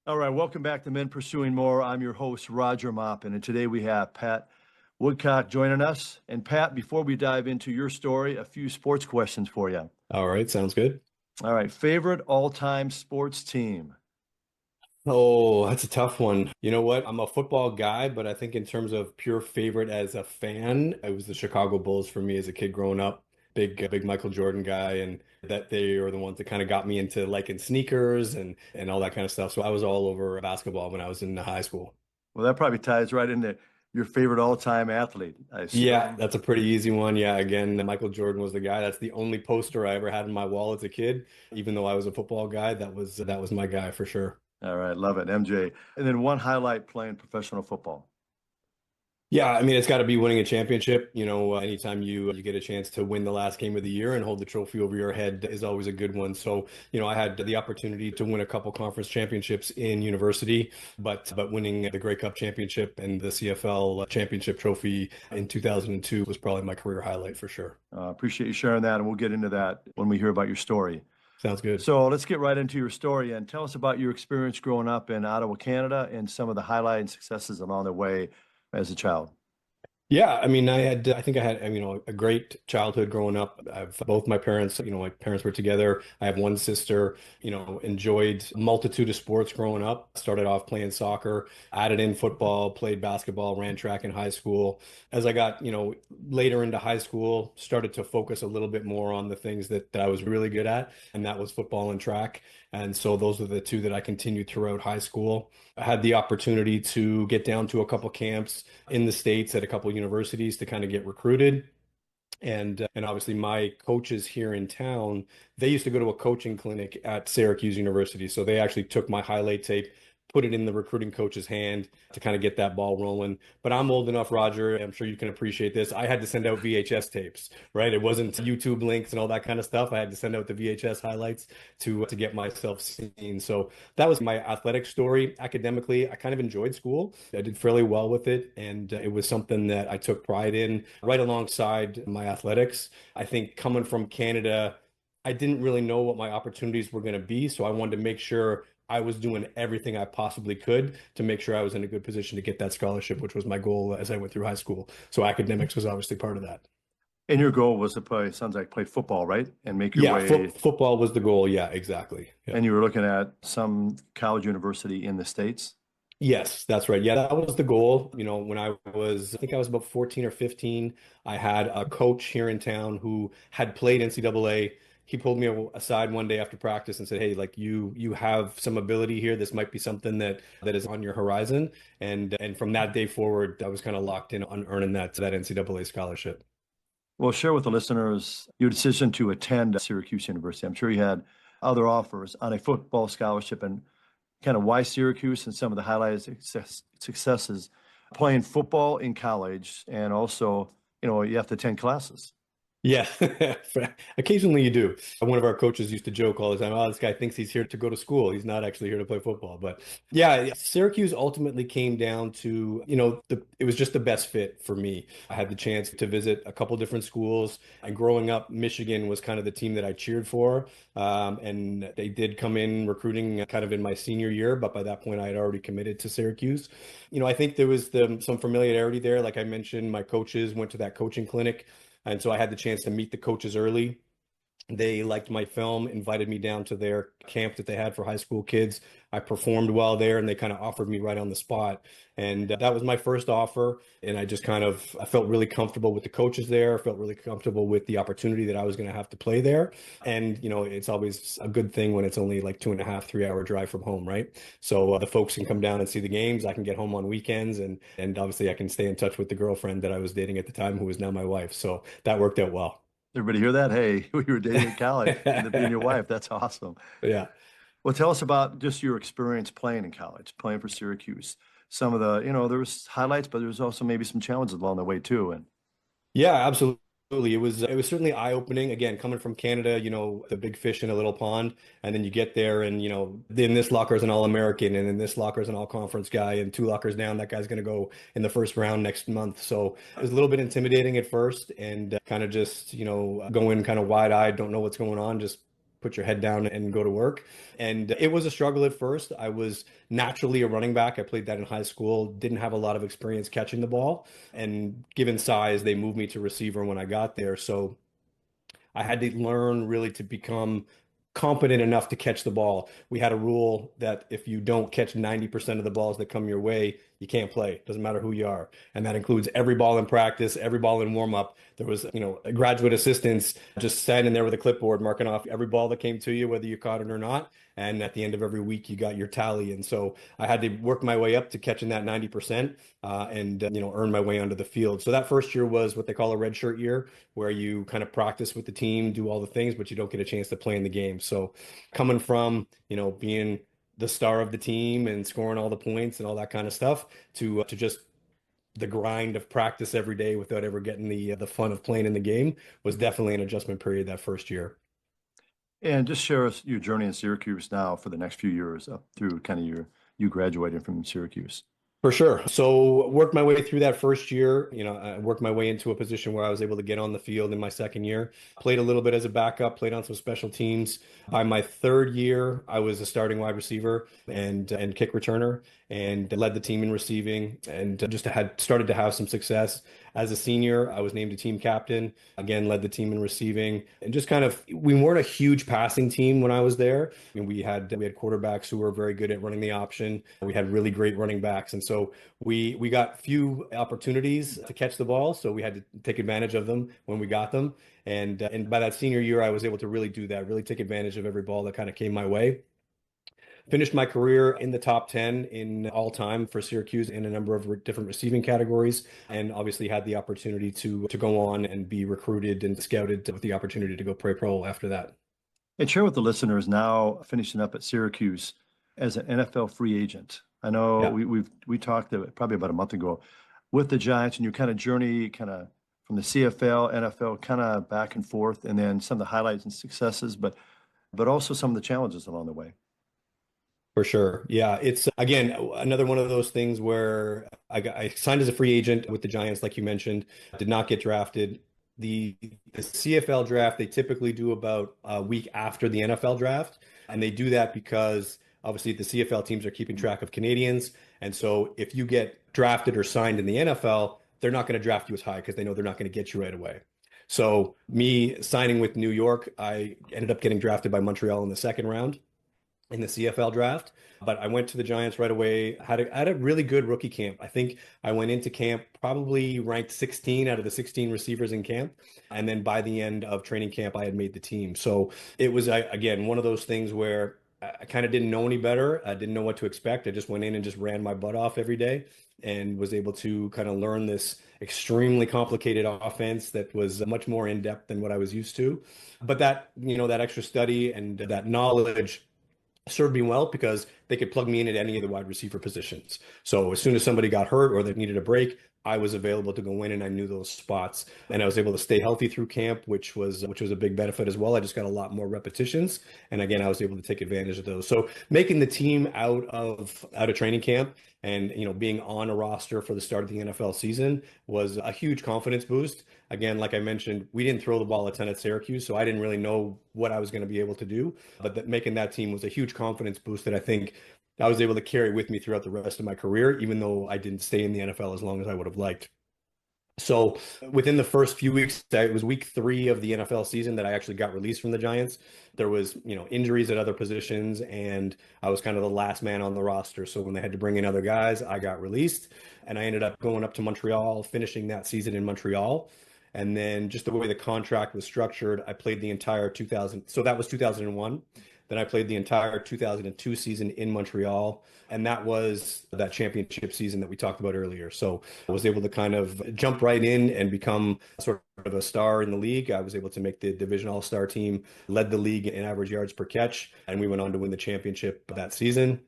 All right, welcome back to Men Pursuing More. I'm your host, Roger Moppin, and today we have Pat Woodcock joining us. And Pat, before we dive into your story, a few sports questions for you. All right, sounds good. All right, favorite all-time sports team? Oh, that's a tough one. You know what? I'm a football guy, but I think in terms of pure favorite as a fan, it was the Chicago Bulls for me as a kid growing up. Big Michael Jordan guy, and that they are the ones that kind of got me into liking sneakers and all that kind of stuff. So I was all over basketball when I was in high school. Well, that probably ties right into your favorite all-time athlete, I Yeah, assume. that's a pretty easy one. Yeah, again, Michael Jordan was the guy. That's the only poster I ever had in my wall as a kid. Even though I was a football guy, that was my guy for sure. All right, love it, MJ. And then one highlight playing professional football. Yeah, I mean, it's got to be winning a championship. Anytime you get a chance to win the last game of the year and hold the trophy over your head is always a good one. So, I had the opportunity to win a couple conference championships in university, but winning the Grey Cup championship and the CFL championship trophy in 2002 was probably my career highlight for sure. Appreciate you sharing that, and we'll get into that when we hear about your story. Sounds good. So let's get right into your story and tell us about your experience growing up in Ottawa, Canada, and some of the highlights and successes along the way as a child. Yeah, I mean, I think I had, a great childhood growing up. I've both my parents, my parents were together. I have one sister, enjoyed a multitude of sports growing up. Started off playing soccer, added in football, played basketball, ran track in high school. As I got, later into high school, started to focus a little bit more on the things that I was really good at, and that was football and track. And so those are the two that I continued throughout high school. I had the opportunity to get down to a couple camps in the States at a couple universities to kind of get recruited. And obviously my coaches here in town, they used to go to a coaching clinic at Syracuse University. So they actually took my highlight tape, put it in the recruiting coach's hand to kind of get that ball rolling. But I'm old enough, Roger, I'm sure you can appreciate this. I had to send out VHS tapes, right? It wasn't YouTube links and all that kind of stuff. I had to send out the VHS highlights to get myself seen. So that was my athletic story. Academically, I kind of enjoyed school. I did fairly well with it, and it was something that I took pride in right alongside my athletics. I think coming from Canada, I didn't really know what my opportunities were going to be, so I wanted to make sure I was doing everything I possibly could to make sure I was in a good position to get that scholarship, which was my goal as I went through high school. So academics was obviously part of that. And your goal was to play, sounds like play football, right? And make your Yeah, way. football was the goal. Yeah, exactly. Yeah. And you were looking at some college university in the States. Yes, that's right. Yeah, that was the goal. When I think I was about 14 or 15, I had a coach here in town who had played NCAA. He pulled me aside one day after practice and said, "Hey, like you have some ability here. This might be something that is on your horizon." And from that day forward, I was kind of locked in on earning that NCAA scholarship. Well, share with the listeners your decision to attend Syracuse University. I'm sure you had other offers on a football scholarship and kind of why Syracuse and some of the highlighted successes playing football in college. And also, you have to attend classes. Yeah, occasionally you do. One of our coaches used to joke all the time, "Oh, this guy thinks he's here to go to school. He's not actually here to play football." But yeah, Syracuse ultimately came down to, it was just the best fit for me. I had the chance to visit a couple different schools, and growing up, Michigan was kind of the team that I cheered for. And they did come in recruiting kind of in my senior year, but by that point, I had already committed to Syracuse. I think there was some familiarity there. Like I mentioned, my coaches went to that coaching clinic. And so I had the chance to meet the coaches early. They liked my film, invited me down to their camp that they had for high school kids. I performed well there, and they kind of offered me right on the spot. And that was my first offer. And I felt really comfortable with the coaches there. I felt really comfortable with the opportunity that I was going to have to play there. And, it's always a good thing when it's only like 2.5, 3 hour drive from home, right? So the folks can come down and see the games. I can get home on weekends, and obviously I can stay in touch with the girlfriend that I was dating at the time, who is now my wife. So that worked out well. Everybody hear that? Hey, we were dating in college and being your wife. That's awesome. Yeah. Well, tell us about just your experience playing in college, playing for Syracuse. Some of the, there was highlights, but there was also maybe some challenges along the way too. And Yeah, absolutely. It was certainly eye-opening. Again, coming from Canada, the big fish in a little pond, and then you get there and in this locker is an All-American, and in this locker is an All-Conference guy, and two lockers down, that guy's going to go in the first round next month. So it was a little bit intimidating at first, and kind of just, going kind of wide-eyed, don't know what's going on, just put your head down and go to work. And it was a struggle at first. I was naturally a running back. I played that in high school, didn't have a lot of experience catching the ball. And given size, they moved me to receiver when I got there. So I had to learn really to become competent enough to catch the ball. We had a rule that if you don't catch 90% of the balls that come your way, you can't play. Doesn't matter who you are. And that includes every ball in practice, every ball in warm up. There was, graduate assistants just standing there with a clipboard marking off every ball that came to you, whether you caught it or not. And at the end of every week, you got your tally. And so I had to work my way up to catching that 90% and earn my way onto the field. So that first year was what they call a red shirt year, where you kind of practice with the team, do all the things, but you don't get a chance to play in the game. So coming from, being the star of the team and scoring all the points and all that kind of stuff to just the grind of practice every day without ever getting the fun of playing in the game was definitely an adjustment period that first year. And just share us your journey in Syracuse now for the next few years up through kind of you graduating from Syracuse. For sure. So worked my way through that first year. I worked my way into a position where I was able to get on the field in my second year. Played a little bit as a backup, played on some special teams. By my third year, I was a starting wide receiver and kick returner and led the team in receiving and just had started to have some success. As a senior, I was named a team captain, again, led the team in receiving and just we weren't a huge passing team when I was there. We had quarterbacks who were very good at running the option. We had really great running backs. And so we got few opportunities to catch the ball. So we had to take advantage of them when we got them. And by that senior year, I was able to really do that, really take advantage of every ball that kind of came my way. Finished my career in the top 10 in all time for Syracuse in a number of different receiving categories, and obviously had the opportunity to go on and be recruited and scouted with the opportunity to go pro after that. And share with the listeners now finishing up at Syracuse as an NFL free agent. I know we talked probably about a month ago with the Giants and your kind of journey kind of from the CFL, NFL, kind of back and forth, and then some of the highlights and successes, but also some of the challenges along the way. For sure. Yeah. It's, again, another one of those things where I signed as a free agent with the Giants, like you mentioned, did not get drafted. The CFL draft, they typically do about a week after the NFL draft. And they do that because obviously the CFL teams are keeping track of Canadians. And so if you get drafted or signed in the NFL, they're not going to draft you as high because they know they're not going to get you right away. So me signing with New York, I ended up getting drafted by Montreal in the second round in the CFL draft, but I went to the Giants right away. Had a really good rookie camp. I think I went into camp probably ranked 16 out of the 16 receivers in camp. And then by the end of training camp, I had made the team. So it was, again, one of those things where I kind of didn't know any better. I didn't know what to expect. I just went in and just ran my butt off every day and was able to kind of learn this extremely complicated offense that was much more in depth than what I was used to. But that, that extra study and that knowledge served me well because they could plug me in at any of the wide receiver positions. So as soon as somebody got hurt or they needed a break, I was available to go in and I knew those spots. And I was able to stay healthy through camp, which was a big benefit as well. I just got a lot more repetitions. And again, I was able to take advantage of those. So making the team out of training camp and being on a roster for the start of the NFL season was a huge confidence boost. Again, like I mentioned, we didn't throw the ball a ton at Syracuse, so I didn't really know what I was going to be able to do. But making that team was a huge confidence boost that I think I was able to carry with me throughout the rest of my career, even though I didn't stay in the NFL as long as I would have liked. So within the first few weeks, it was week 3 of the NFL season that I actually got released from the Giants. There was, injuries at other positions, and I was kind of the last man on the roster. So when they had to bring in other guys, I got released, and I ended up going up to Montreal, finishing that season in Montreal. And then just the way the contract was structured, I played the entire 2000. So that was 2001. Then I played the entire 2002 season in Montreal, and that was that championship season that we talked about earlier. So I was able to kind of jump right in and become sort of a star in the league. I was able to make the Division All-Star team, led the league in average yards per catch, and we went on to win the championship that season.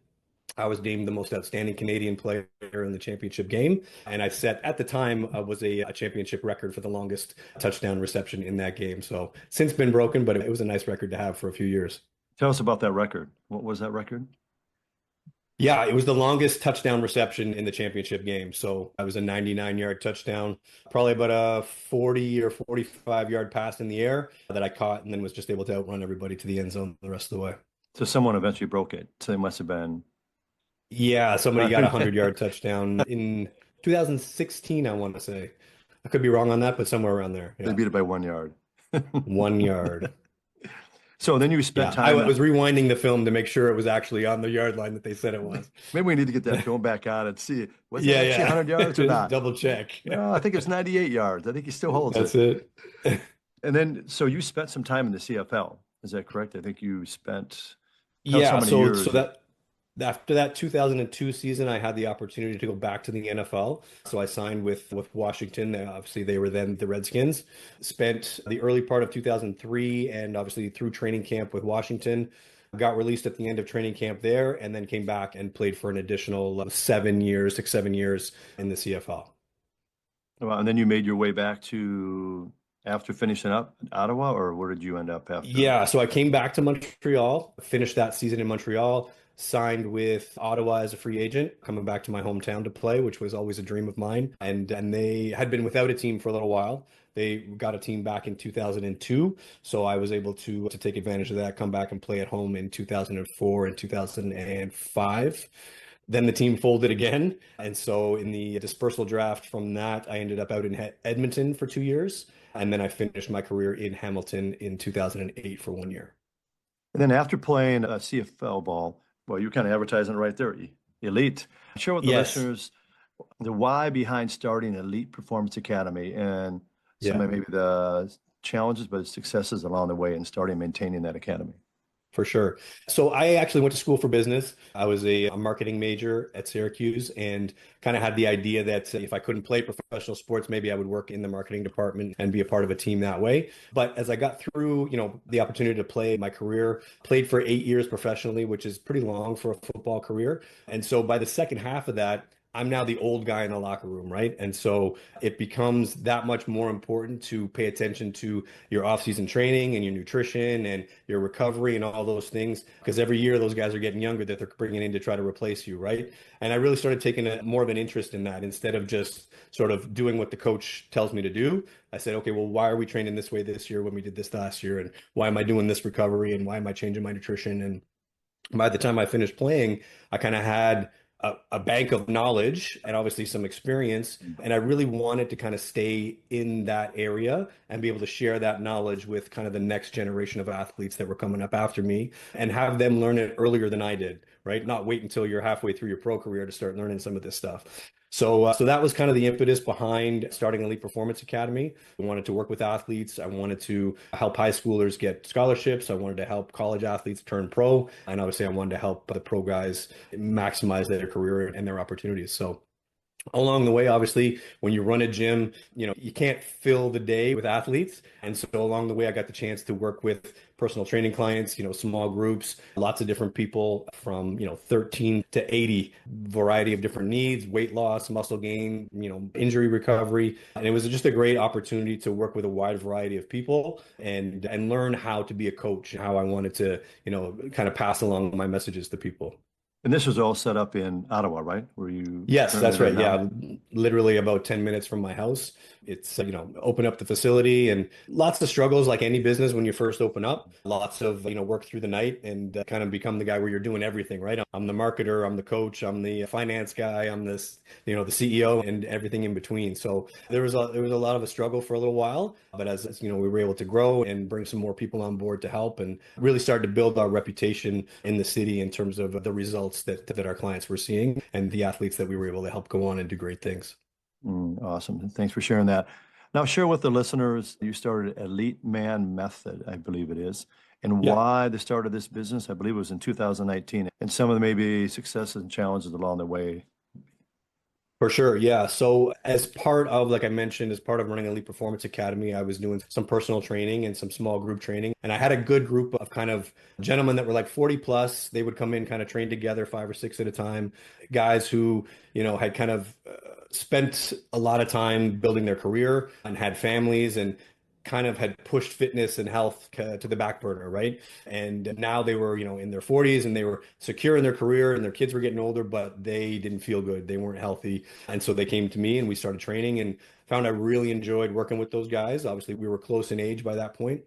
I was named the most outstanding Canadian player in the championship game. And I set, at the time, was a championship record for the longest touchdown reception in that game. So since been broken, but it was a nice record to have for a few years. Tell us about that record. What was that record? Yeah, it was the longest touchdown reception in the championship game. So I was a 99-yard touchdown, probably about a 40 or 45-yard pass in the air that I caught and then was just able to outrun everybody to the end zone the rest of the way. So someone eventually broke it. So it must have been Yeah, somebody got a 100. 100-yard touchdown in 2016, I want to say. I could be wrong on that, but somewhere around there. They Yeah. beat it by 1 yard. 1 yard. So then you spent Yeah, I time. was rewinding the film to make sure it was actually on the yard line that they said it was. Maybe we need to get that film back on and see, was that Yeah, actually 100 yeah. yards or Just not? double check. No, I think it's 98 yards. I think he still holds That's it. it. And then, so you spent some time in the CFL. Is that correct? I think you spent how Yeah, many so years? that after that 2002 season, I had the opportunity to go back to the NFL. So I signed with Washington. Obviously, they were then the Redskins. Spent the early part of 2003 and obviously through training camp with Washington. Got released at the end of training camp there, and then came back and played for an additional 7 years, 6, 7 years in the CFL. Well, and then you made your way back to after finishing up in Ottawa, or where did you end up after? Yeah, so I came back to Montreal, finished that season in Montreal, signed with Ottawa as a free agent, coming back to my hometown to play, which was always a dream of mine. And they had been without a team for a little while. They got a team back in 2002, so I was able to take advantage of that, come back and play at home in 2004 and 2005. Then the team folded again. And so in the dispersal draft from that, I ended up out in Edmonton for 2 years. And then I finished my career in Hamilton in 2008 for 1 year. And then after playing CFL ball, well, you're kind of advertising it right there, elite. Share with the Yes. listeners the why behind starting Elite Performance Academy and some Yeah. of maybe the challenges, but successes along the way in starting and maintaining that academy. For sure. So I actually went to school for business. I was a marketing major at Syracuse and kind of had the idea that if I couldn't play professional sports, maybe I would work in the marketing department and be a part of a team that way. But as I got through, the opportunity to play my career, played for 8 years professionally, which is pretty long for a football career. And so by the second half of that, I'm now the old guy in the locker room, right? And so it becomes that much more important to pay attention to your off-season training and your nutrition and your recovery and all those things, because every year those guys are getting younger that they're bringing in to try to replace you, right? And I really started taking more of an interest in that instead of just sort of doing what the coach tells me to do. I said, okay, well, why are we training this way this year when we did this last year? And why am I doing this recovery? And why am I changing my nutrition? And by the time I finished playing, I kind of had a bank of knowledge and obviously some experience. And I really wanted to kind of stay in that area and be able to share that knowledge with kind of the next generation of athletes that were coming up after me and have them learn it earlier than I did, right? Not wait until you're halfway through your pro career to start learning some of this stuff. So that was kind of the impetus behind starting Elite Performance Academy. I wanted to work with athletes. I wanted to help high schoolers get scholarships. I wanted to help college athletes turn pro. And obviously, I wanted to help the pro guys maximize their career and their opportunities. So along the way, obviously, when you run a gym, you can't fill the day with athletes. And so along the way, I got the chance to work with personal training clients, small groups, lots of different people from, 13 to 80, variety of different needs, weight loss, muscle gain, injury recovery. And it was just a great opportunity to work with a wide variety of people and learn how to be a coach, how I wanted to, kind of pass along my messages to people. And this was all set up in Ottawa, right? Where you Yes, currently that's right. live now? Yeah, literally about 10 minutes from my house. It's, open up the facility and lots of struggles like any business when you first open up. Lots of, work through the night and kind of become the guy where you're doing everything, right? I'm the marketer, I'm the coach, I'm the finance guy, I'm this, the CEO and everything in between. So there was a lot of a struggle for a little while, but as we were able to grow and bring some more people on board to help and really started to build our reputation in the city in terms of the results that our clients were seeing and the athletes that we were able to help go on and do great things. Awesome. Thanks for sharing that. Now, share with the listeners, you started Elite Man Method, I believe it is, and Yeah. why the start of this business. I believe it was in 2019, and some of the maybe successes and challenges along the way. For sure. Yeah. So as part of, like I mentioned, as part of running Elite Performance Academy, I was doing some personal training and some small group training. And I had a good group of kind of gentlemen that were like 40 plus. They would come in, kind of train together 5 or 6 at a time. Guys who, had kind of spent a lot of time building their career and had families. And kind of had pushed fitness and health to the back burner, right? And now they were, in their 40s and they were secure in their career and their kids were getting older, but they didn't feel good. They weren't healthy. And so they came to me and we started training and found I really enjoyed working with those guys. Obviously, we were close in age by that point.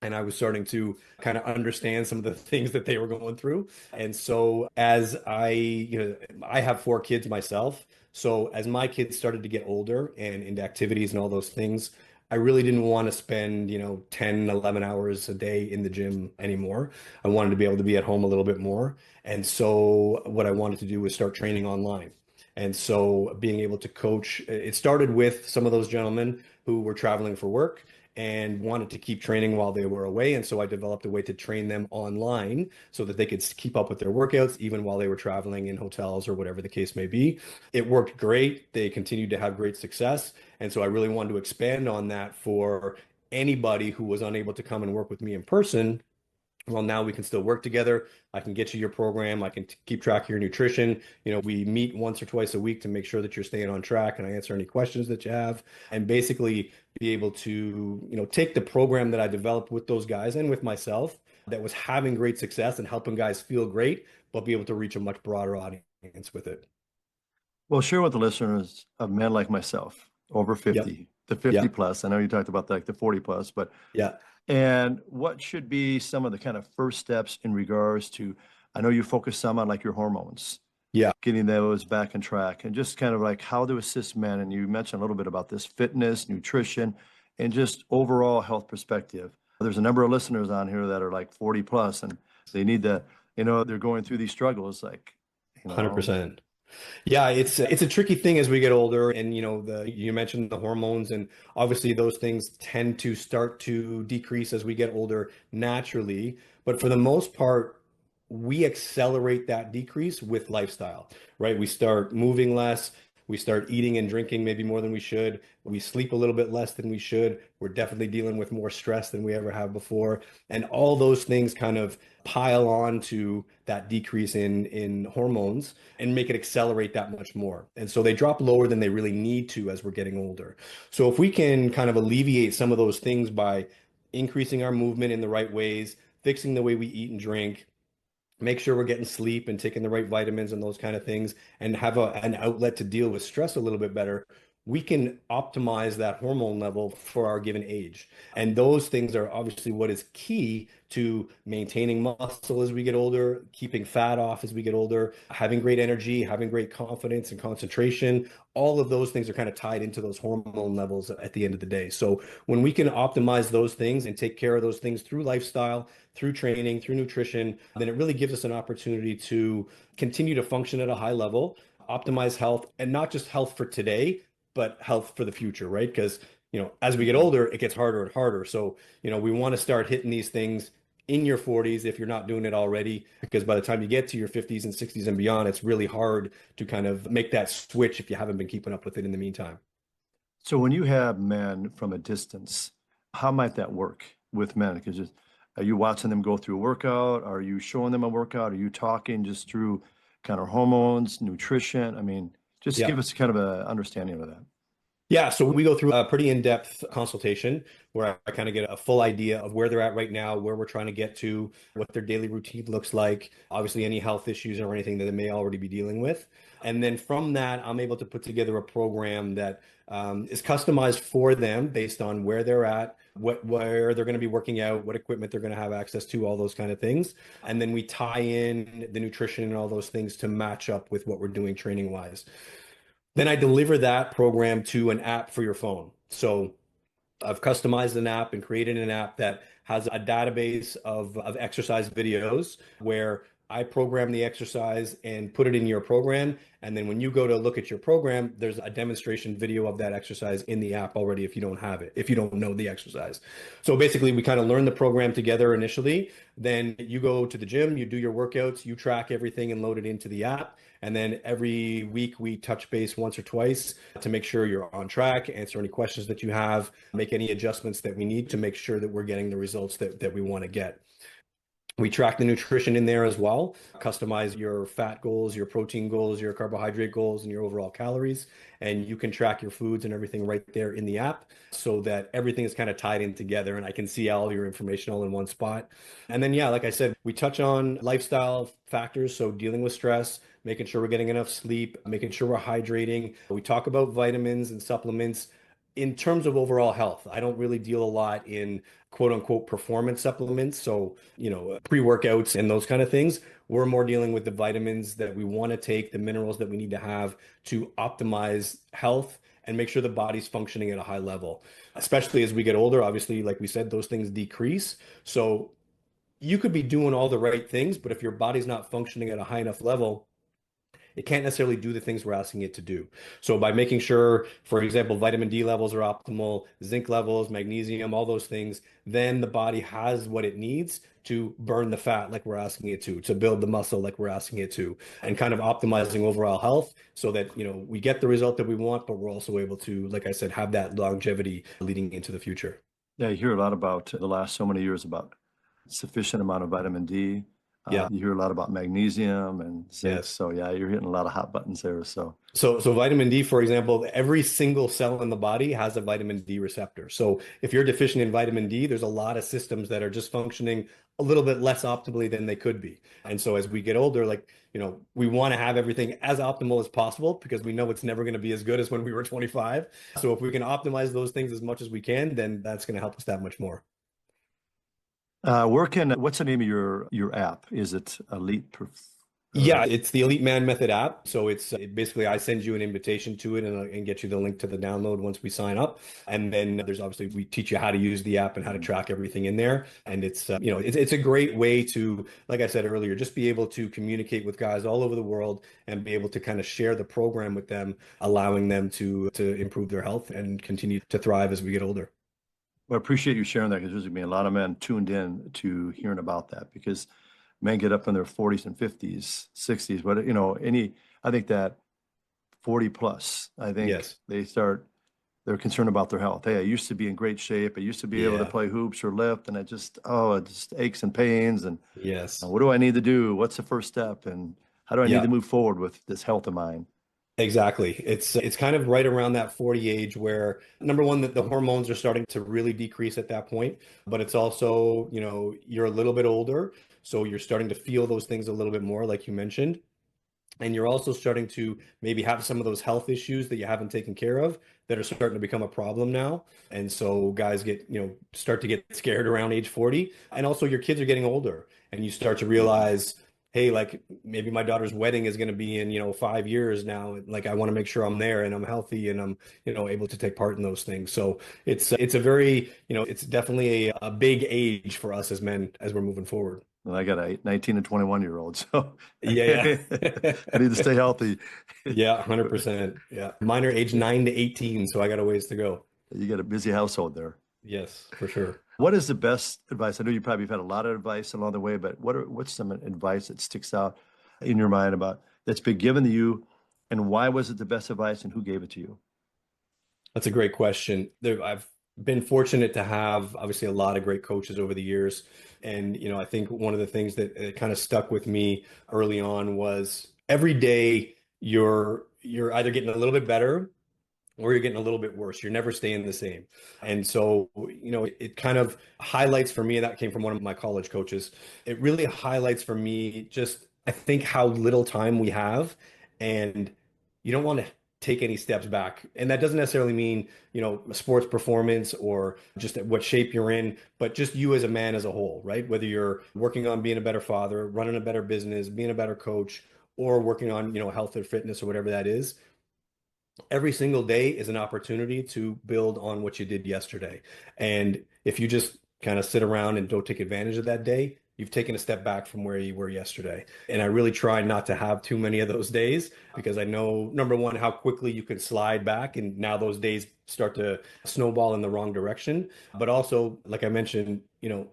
And I was starting to kind of understand some of the things that they were going through. And so as I have 4 kids myself. So as my kids started to get older and into activities and all those things, I really didn't want to spend, 10, 11 hours a day in the gym anymore. I wanted to be able to be at home a little bit more. And so what I wanted to do was start training online. And so being able to coach, it started with some of those gentlemen who were traveling for work and wanted to keep training while they were away. And so I developed a way to train them online so that they could keep up with their workouts even while they were traveling in hotels or whatever the case may be. It worked great. They continued to have great success. And so I really wanted to expand on that for anybody who was unable to come and work with me in person. Well, now we can still work together. I can get you your program. I can keep track of your nutrition. We meet once or twice a week to make sure that you're staying on track and I answer any questions that you have and basically be able to, take the program that I developed with those guys and with myself that was having great success and helping guys feel great, but be able to reach a much broader audience with it. Well, share with the listeners of men like myself, over 50, Yep. the 50 Yep. plus. I know you talked about like the 40 plus, but Yeah. and what should be some of the kind of first steps in regards to, I know you focus some on like your hormones, Yeah. getting those back on track, and just kind of like how to assist men. And you mentioned a little bit about this fitness, nutrition, and just overall health perspective. There's a number of listeners on here that are like 40 plus and they need to, they're going through these struggles like, you know, 100%. Yeah, it's a tricky thing as we get older, and you mentioned the hormones, and obviously those things tend to start to decrease as we get older naturally. But for the most part, we accelerate that decrease with lifestyle, right? We start moving less. We start eating and drinking maybe more than we should. We sleep a little bit less than we should. We're definitely dealing with more stress than we ever have before. And all those things kind of pile on to that decrease in hormones and make it accelerate that much more. And so they drop lower than they really need to as we're getting older. So if we can kind of alleviate some of those things by increasing our movement in the right ways, fixing the way we eat and drink, make sure we're getting sleep and taking the right vitamins and those kind of things, and have an outlet to deal with stress a little bit better, we can optimize that hormone level for our given age. And those things are obviously what is key to maintaining muscle as we get older, keeping fat off as we get older, having great energy, having great confidence and concentration. All of those things are kind of tied into those hormone levels at the end of the day. So when we can optimize those things and take care of those things through lifestyle, through training, through nutrition, then it really gives us an opportunity to continue to function at a high level, optimize health, and not just health for today, but health for the future, right? Because, as we get older, it gets harder and harder. So, we want to start hitting these things in your 40s if you're not doing it already, because by the time you get to your 50s and 60s and beyond, it's really hard to kind of make that switch if you haven't been keeping up with it in the meantime. so when you have men from a distance, how might that work with men? Because just, are you watching them go through a workout? Are you showing them a workout? Are you talking just through kind of hormones, nutrition? I mean, just Yeah. give us kind of an understanding of that. Yeah, so we go through a pretty in-depth consultation where I kind of get a full idea of where they're at right now, where we're trying to get to, what their daily routine looks like, obviously any health issues or anything that they may already be dealing with. And then from that, I'm able to put together a program that is customized for them based on where they're at, where they're going to be working out, what equipment they're going to have access to, all those kind of things. And then we tie in the nutrition and all those things to match up with what we're doing training wise. Then I deliver that program to an app for your phone. So I've customized an app and created an app that has a database of exercise videos where I program the exercise and put it in your program. And then when you go to look at your program, there's a demonstration video of that exercise in the app already if you don't have it, if you don't know the exercise. So basically, we kind of learn the program together initially. Then you go to the gym, you do your workouts, you track everything and load it into the app. And then every week we touch base once or twice to make sure you're on track, answer any questions that you have, make any adjustments that we need to make sure that we're getting the results that we want to get. We track the nutrition in there as well, customize your fat goals, your protein goals, your carbohydrate goals, and your overall calories. And you can track your foods and everything right there in the app so that everything is kind of tied in together and I can see all your information all in one spot. And then, yeah, like I said, we touch on lifestyle factors. So dealing with stress, making sure we're getting enough sleep, making sure we're hydrating. We talk about vitamins and supplements. In terms of overall health, I don't really deal a lot in quote unquote performance supplements. So, pre-workouts and those kind of things. We're more dealing with the vitamins that we want to take, the minerals that we need to have to optimize health and make sure the body's functioning at a high level. Especially as we get older, obviously, like we said, those things decrease. So you could be doing all the right things, but if your body's not functioning at a high enough level, it can't necessarily do the things we're asking it to do. So by making sure, for example, vitamin D levels are optimal, zinc levels, magnesium, all those things, then the body has what it needs to burn the fat like we're asking it to build the muscle like we're asking it to, and kind of optimizing overall health so that, we get the result that we want, but we're also able to, like I said, have that longevity leading into the future. Yeah, you hear a lot about the last so many years about sufficient amount of vitamin D. Yeah. You hear a lot about magnesium and zinc. Yes. So yeah, you're hitting a lot of hot buttons there. So So vitamin D, for example, every single cell in the body has a vitamin D receptor. So if you're deficient in vitamin D, there's a lot of systems that are just functioning a little bit less optimally than they could be. And so as we get older, like, we want to have everything as optimal as possible because we know it's never going to be as good as when we were 25. So if we can optimize those things as much as we can, then that's going to help us that much more. what's the name of your app? Is it Elite Yeah, it's the Elite Man Method app. So basically I send you an invitation to it and get you the link to the download once we sign up. And then there's obviously we teach you how to use the app and how to track everything in there. And it's a great way to, like I said earlier, just be able to communicate with guys all over the world and be able to kind of share the program with them, allowing them to improve their health and continue to thrive as we get older. Well, I appreciate you sharing that because there's going to be a lot of men tuned in to hearing about that because men get up in their 40s and 50s, 60s, but I think that 40 plus, I think Yes. they're concerned about their health. Hey, I used to be in great shape. I used to be able to Yeah. play hoops or lift, and it just aches and pains. And Yes. what do I need to do? What's the first step? And how do I need Yeah. to move forward with this health of mine? Exactly. It's kind of right around that 40 age where number one, that the hormones are starting to really decrease at that point, but it's also, you're a little bit older, so you're starting to feel those things a little bit more, like you mentioned. And you're also starting to maybe have some of those health issues that you haven't taken care of that are starting to become a problem now. And so guys start to get scared around age 40. And also your kids are getting older and you start to realize, hey, like maybe my daughter's wedding is going to be in, 5 years now. Like I want to make sure I'm there and I'm healthy and I'm, able to take part in those things. So it's a very, it's definitely a big age for us as men as we're moving forward. And I got a 19 and 21-year-old, so Yeah, I yeah. need to stay healthy. Yeah, 100%. Yeah. Mine are age 9 to 18, so I got a ways to go. You got a busy household there. Yes, for sure. What is the best advice? I know you probably have had a lot of advice along the way, but what's some advice that sticks out in your mind about that's been given to you, and why was it the best advice, and who gave it to you? That's a great question. I've been fortunate to have obviously a lot of great coaches over the years. And, I think one of the things that kind of stuck with me early on was every day you're either getting a little bit better or you're getting a little bit worse. You're never staying the same. And so, it kind of highlights for me, that came from one of my college coaches. It really highlights for me just, I think, how little time we have. And you don't want to take any steps back. And that doesn't necessarily mean, sports performance or just what shape you're in, but just you as a man as a whole, right? Whether you're working on being a better father, running a better business, being a better coach, or working on, health or fitness or whatever that is, every single day is an opportunity to build on what you did yesterday. And if you just kind of sit around and don't take advantage of that day, you've taken a step back from where you were yesterday. And I really try not to have too many of those days because I know, number one, how quickly you can slide back. And now those days start to snowball in the wrong direction. But also, like I mentioned,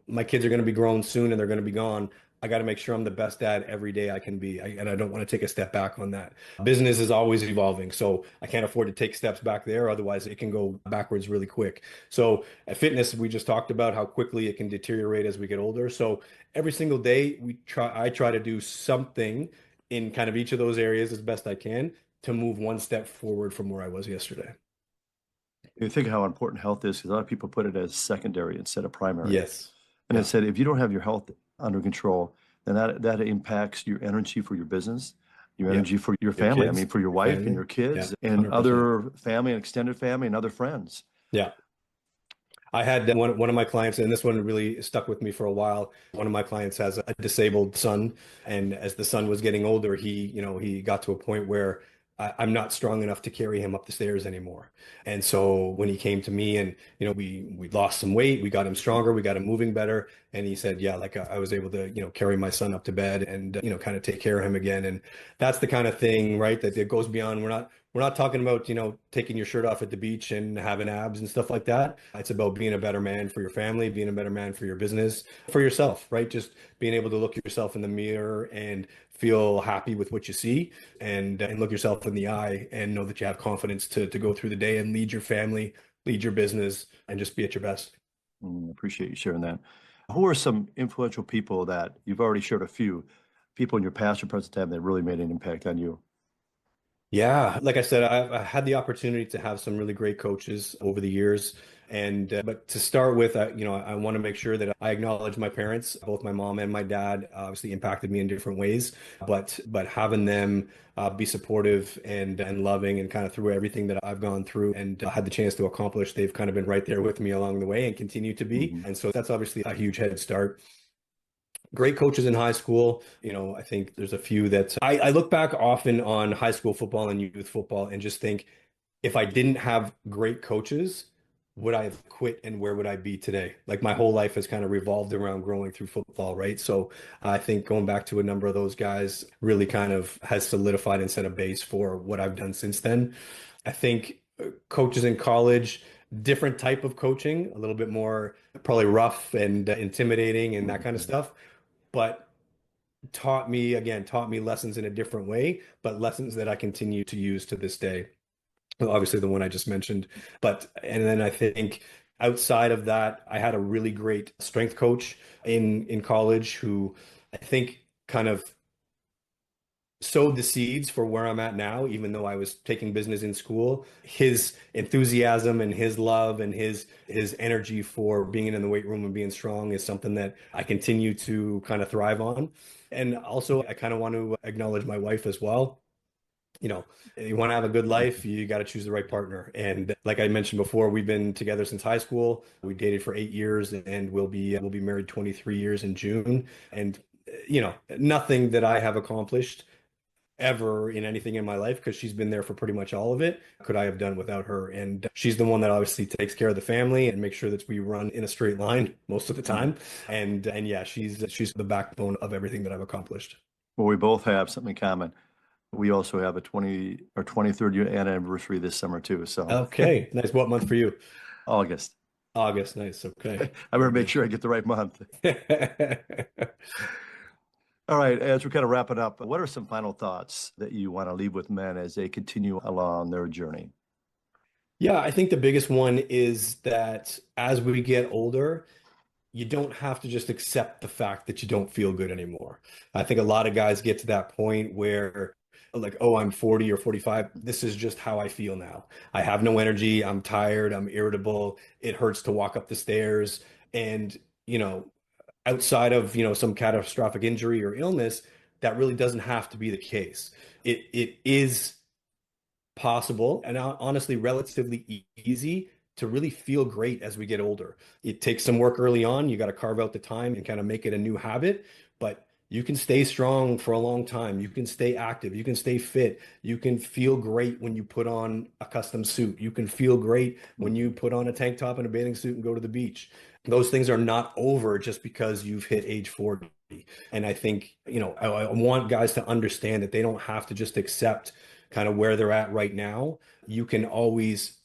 my kids are going to be grown soon and they're going to be gone. I got to make sure I'm the best dad every day I can be. And I don't want to take a step back on that. Business is always evolving. So I can't afford to take steps back there. Otherwise, it can go backwards really quick. So at fitness, we just talked about how quickly it can deteriorate as we get older. So every single day, I try to do something in kind of each of those areas as best I can to move one step forward from where I was yesterday. You think how important health is, because a lot of people put it as secondary instead of primary. Yes. And it Yeah. said if you don't have your health under control, then that impacts your energy for your business, your Yeah. energy for your Your family. I kids, mean, for your your wife and family. your Yeah. kids and 100%. other family and extended family and other friends. Yeah. I had one of my clients, and this one really stuck with me for a while. One of my clients has a disabled son, and as the son was getting older, he got to a point where I'm not strong enough to carry him up the stairs anymore. And so when he came to me, and we lost some weight, we got him stronger, we got him moving better, and he said, yeah, like I was able to carry my son up to bed and kind of take care of him again. And that's the kind of thing, right? That it goes beyond. We're not talking about, taking your shirt off at the beach and having abs and stuff like that. It's about being a better man for your family, being a better man for your business, for yourself, right? Just being able to look yourself in the mirror and feel happy with what you see and look yourself in the eye and know that you have confidence to go through the day and lead your family, lead your business, and just be at your best. Appreciate you sharing that. Who are some influential people that you've already shared a few people in your past or present time that really made an impact on you? Yeah, like I said, I had the opportunity to have some really great coaches over the years. And but to start with, I want to make sure that I acknowledge my parents, both my mom and my dad, obviously impacted me in different ways. But having them be supportive and loving and kind of through everything that I've gone through and had the chance to accomplish, they've kind of been right there with me along the way and continue to be. Mhm. And so that's obviously a huge head start. Great coaches in high school. I think there's a few that I look back often on high school football and youth football and just think, if I didn't have great coaches, would I have quit and where would I be today? Like my whole life has kind of revolved around growing through football, right? So I think going back to a number of those guys really kind of has solidified and set a base for what I've done since then. I think coaches in college, different type of coaching, a little bit more probably rough and intimidating and that kind of Mhm. stuff, but taught me lessons in a different way, but lessons that I continue to use to this day. Well, obviously the one I just mentioned, and then I think outside of that, I had a really great strength coach in college who I think kind of sowed the seeds for where I'm at now, even though I was taking business in school. His enthusiasm and his love and his energy for being in the weight room and being strong is something that I continue to kind of thrive on. And also, I kind of want to acknowledge my wife as well. You know, you want to have a good life, you got to choose the right partner. And like I mentioned before, we've been together since high school. We dated for 8 years, and we'll be married 23 years in June. And nothing that I have accomplished ever in anything in my life, because she's been there for pretty much all of it, could I have done without her. And she's the one that obviously takes care of the family and makes sure that we run in a straight line most of the Mhm. time. And yeah, she's the backbone of everything that I've accomplished. Well, we both have something in common. We also have a 23rd year anniversary this summer too. So Okay, nice. What month for you? August. August. Nice. Okay. I better Very make good. sure I get the right month. All right, as we're kind of wrapping up, what are some final thoughts that you want to leave with men as they continue along their journey? Yeah, I think the biggest one is that as we get older, you don't have to just accept the fact that you don't feel good anymore. I think a lot of guys get to that point where, like, oh, I'm 40 or 45. This is just how I feel now. I have no energy. I'm tired. I'm irritable. It hurts to walk up the stairs. And, you know, outside of, some catastrophic injury or illness, that really doesn't have to be the case. It is possible and honestly relatively easy to really feel great as we get older. It takes some work early on. You got to carve out the time and kind of make it a new habit, but you can stay strong for a long time. You can stay active. You can stay fit. You can feel great when you put on a custom suit. You can feel great when you Mhm. put on a tank top and a bathing suit and go to the beach. Those things are not over just because you've hit age 40. And I think, I want guys to understand that they don't have to just accept kind of where they're at right now. You can always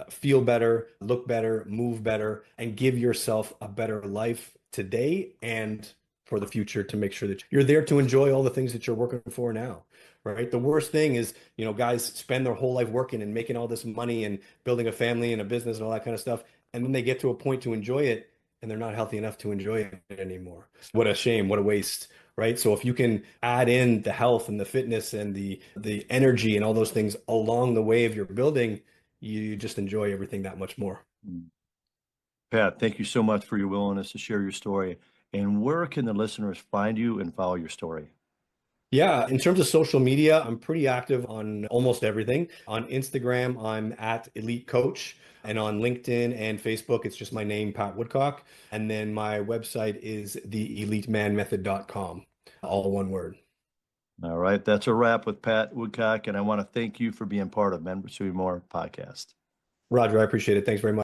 feel better, look better, move better, and give yourself a better life today and for the future to make sure that you're there to enjoy all the things that you're working for now, right? The worst thing is, guys spend their whole life working and making all this money and building a family and a business and all that kind of stuff. And then they get to a point to enjoy it and they're not healthy enough to enjoy it anymore. What a shame, what a waste, right? So if you can add in the health and the fitness and the energy and all those things along the way of your building, you just enjoy everything that much more. Pat, thank you so much for your willingness to share your story. And where can the listeners find you and follow your story? Yeah, in terms of social media, I'm pretty active on almost everything. On Instagram, I'm at Elite Coach. And on LinkedIn and Facebook, it's just my name, Pat Woodcock. And then my website is theelitemanmethod.com, all one word. All right, that's a wrap with Pat Woodcock. And I want to thank you for being part of Men Pursuing More podcast. Roger, I appreciate it. Thanks very much.